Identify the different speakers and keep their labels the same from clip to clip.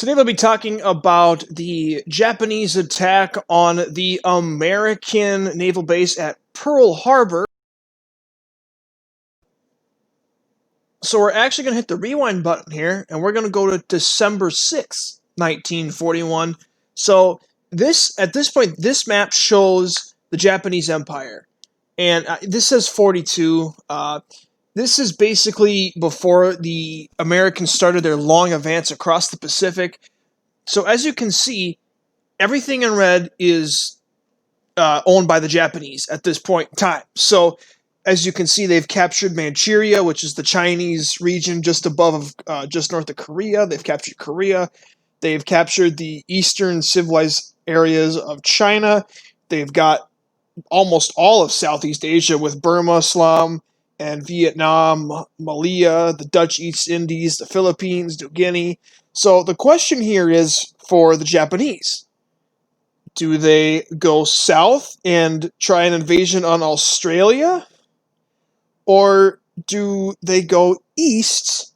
Speaker 1: Today we'll be talking about the Japanese attack on the American naval base at Pearl Harbor. So we're actually going to hit the rewind button here, and we're going to go to December 6th, 1941. So at this point, this map shows the Japanese Empire. And this says 42. This is basically before the Americans started their long advance across the Pacific. So as you can see, everything in red is owned by the Japanese at this point in time. So as you can see, they've captured Manchuria, which is the Chinese region just just north of Korea. They've captured Korea. They've captured the eastern civilized areas of China. They've got almost all of Southeast Asia with Burma, Ceylon, and Vietnam, Malaya, the Dutch East Indies, the Philippines, New Guinea. So the question here is for the Japanese. Do they go south and try an invasion on Australia? Or do they go east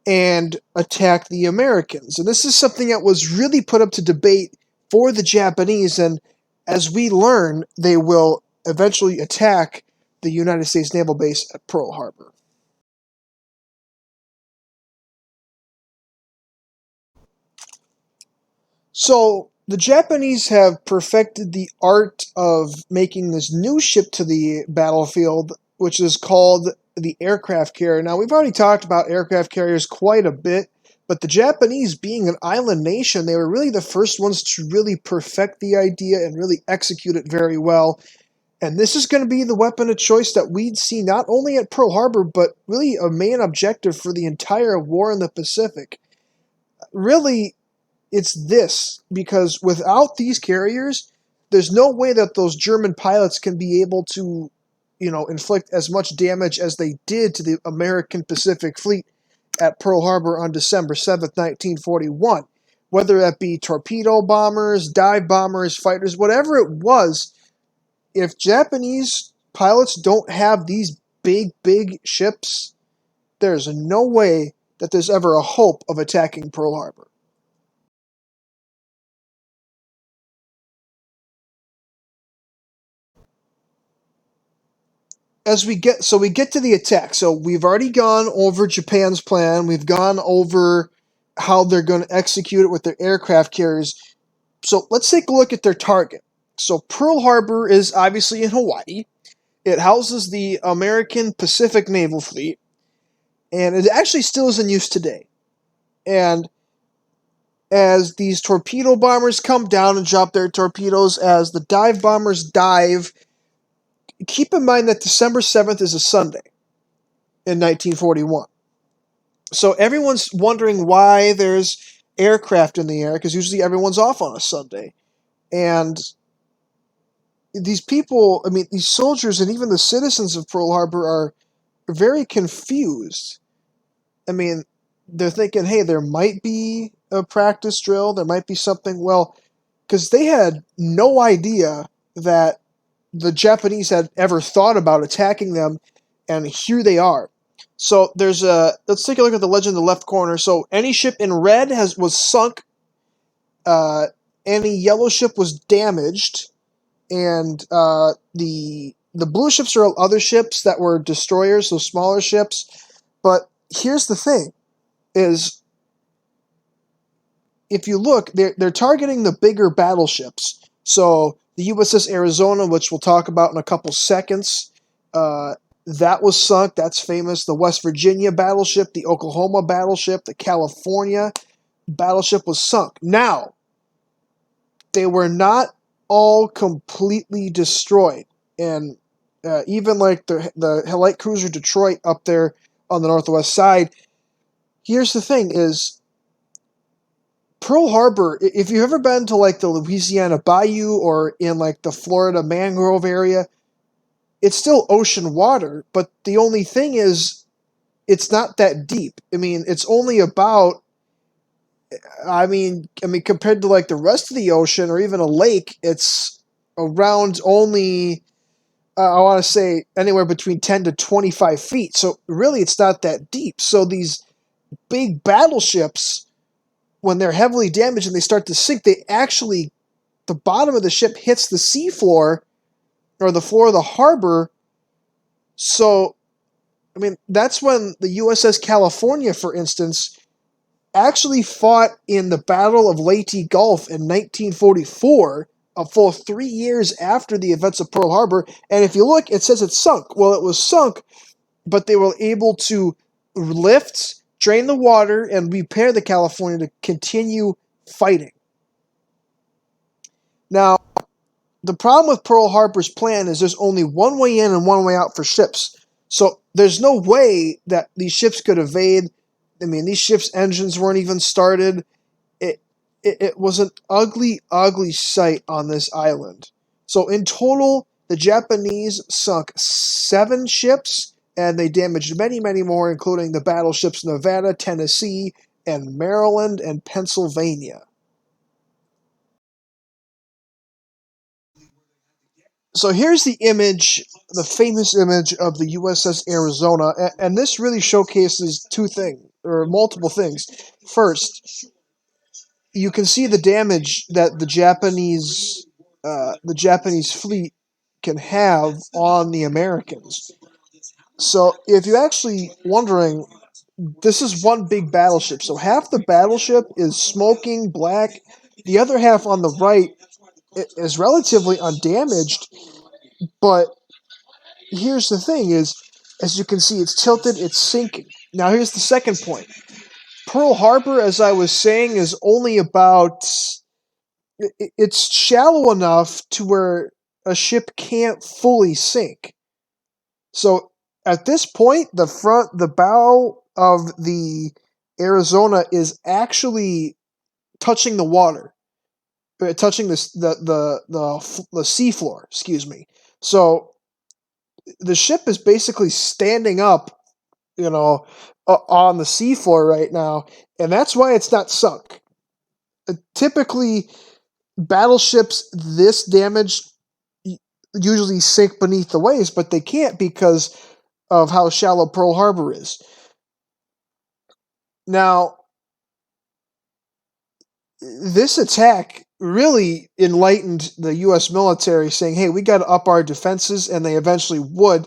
Speaker 1: and attack the Americans? And this is something that was really put up to debate for the Japanese, and as we learn, they will eventually attack the United States Naval Base at Pearl Harbor. So the Japanese have perfected the art of making this new ship to the battlefield, which is called the aircraft carrier. Now, we've already talked about aircraft carriers quite a bit, but the Japanese, being an island nation, they were really the first ones to really perfect the idea and really execute it very well. And this is going to be the weapon of choice that we'd see not only at Pearl Harbor, but really a main objective for the entire war in the Pacific. Really, it's this, because without these carriers, there's no way that those German pilots can be able to, inflict as much damage as they did to the American Pacific Fleet at Pearl Harbor on December 7th, 1941. Whether that be torpedo bombers, dive bombers, fighters, whatever it was, if Japanese pilots don't have these big ships, there's no way that there's ever a hope of attacking Pearl Harbor. We get to the attack. So we've already gone over Japan's plan. We've gone over how they're going to execute it with their aircraft carriers. So let's take a look at their target. So Pearl Harbor is obviously in Hawaii. It houses the American Pacific Naval Fleet, and it actually still is in use today. And as these torpedo bombers come down and drop their torpedoes, as the dive bombers dive, keep in mind that December 7th is a Sunday in 1941. So everyone's wondering why there's aircraft in the air, because usually everyone's off on a Sunday. And these people, these soldiers and even the citizens of Pearl Harbor are very confused. They're thinking, hey, there might be a practice drill, there might be something. Well, because they had no idea that the Japanese had ever thought about attacking them, and here they are. So let's take a look at the legend in the left corner. So any ship in red was sunk, any yellow ship was damaged, and the blue ships are other ships that were destroyers, so smaller ships. But here's the thing, is if you look, they're targeting the bigger battleships. So the USS Arizona, which we'll talk about in a couple seconds, that was sunk. That's famous. The West Virginia battleship, the Oklahoma battleship, the California battleship was sunk. Now, they were not all completely destroyed. And even like the light cruiser Detroit up there on the northwest side, here's the thing is, Pearl Harbor, if you've ever been to like the Louisiana Bayou or in like the Florida mangrove area, it's still ocean water, but the only thing is it's not that deep. It's only about, compared to like the rest of the ocean or even a lake, it's around only, I want to say anywhere between 10 to 25 feet. So really it's not that deep. So these big battleships when they're heavily damaged and they start to sink, the bottom of the ship hits the seafloor or the floor of the harbor. So, I mean, that's when the USS California, for instance, actually fought in the Battle of Leyte Gulf in 1944, a full 3 years after the events of Pearl Harbor. And if you look, it says it sunk. Well, it was sunk, but they were able to lift, drain the water, and repair the California to continue fighting. Now, the problem with Pearl Harbor's plan is there's only one way in and one way out for ships. So there's no way that these ships could evade. I mean, these ships' engines weren't even started. It was an ugly, ugly sight on this island. So in total, the Japanese sunk 7 ships, and they damaged many, many more, including the battleships Nevada, Tennessee, and Maryland, and Pennsylvania. So here's the image, the famous image of the USS Arizona, and this really showcases two things, or multiple things. First, you can see the damage that the Japanese fleet can have on the Americans. So if you're actually wondering, this is one big battleship. So half the battleship is smoking black. The other half on the right is relatively undamaged. But here's the thing is, as you can see, it's tilted, it's sinking. Now here's the second point. Pearl Harbor, as I was saying, is only about... It's shallow enough to where a ship can't fully sink. So at this point, the bow of the Arizona is actually touching the water, touching the seafloor. Excuse me. So the ship is basically standing up, on the seafloor right now, and that's why it's not sunk. Typically, battleships this damaged usually sink beneath the waves, but they can't because of how shallow Pearl Harbor is. Now, this attack really enlightened the U.S. military, saying, hey, we got to up our defenses, and they eventually would.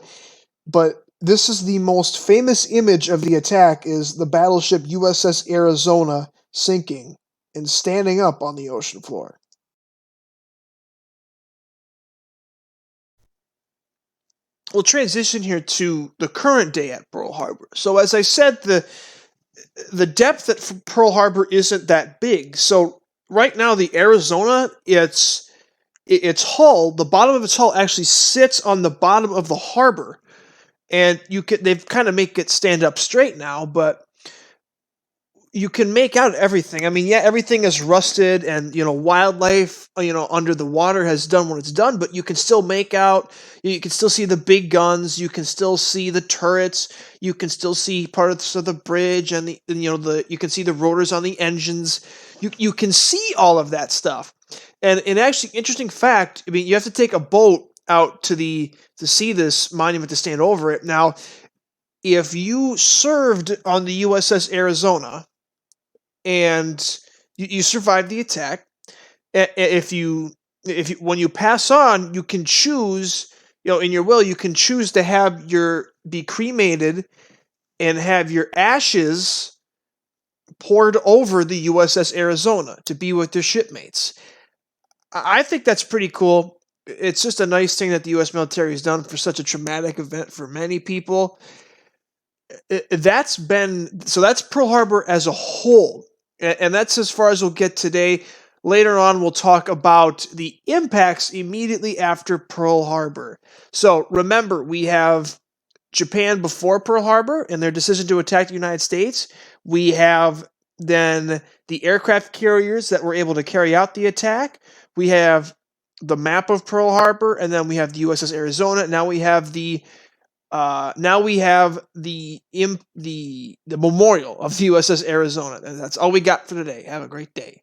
Speaker 1: But this is the most famous image of the attack, is the battleship USS Arizona sinking and standing up on the ocean floor. We'll transition here to the current day at Pearl Harbor. So as I said, the depth at Pearl Harbor isn't that big. So right now, the Arizona, its hull, the bottom of its hull actually sits on the bottom of the harbor, and they've kind of make it stand up straight now, but you can make out everything. I mean, yeah, everything is rusted, and wildlife, under the water has done what it's done, but you can still make out. You can still see the big guns. You can still see the turrets. You can still see parts of the bridge, and you can see the rotors on the engines. You can see all of that stuff. And actually, interesting fact. I mean, you have to take a boat out to see this monument to stand over it. Now, if you served on the USS Arizona and you survive the attack, when you pass on, you can choose, in your will, you can choose to be cremated and have your ashes poured over the USS Arizona to be with their shipmates. I think that's pretty cool. It's just a nice thing that the U.S. military has done for such a traumatic event for many people. That's Pearl Harbor as a whole. And that's as far as we'll get today. Later on, we'll talk about the impacts immediately after Pearl Harbor. So remember, we have Japan before Pearl Harbor and their decision to attack the United States. We have then the aircraft carriers that were able to carry out the attack. We have the map of Pearl Harbor, and then we have the USS Arizona. Now we have the memorial of the USS Arizona. And that's all we got for today. Have a great day.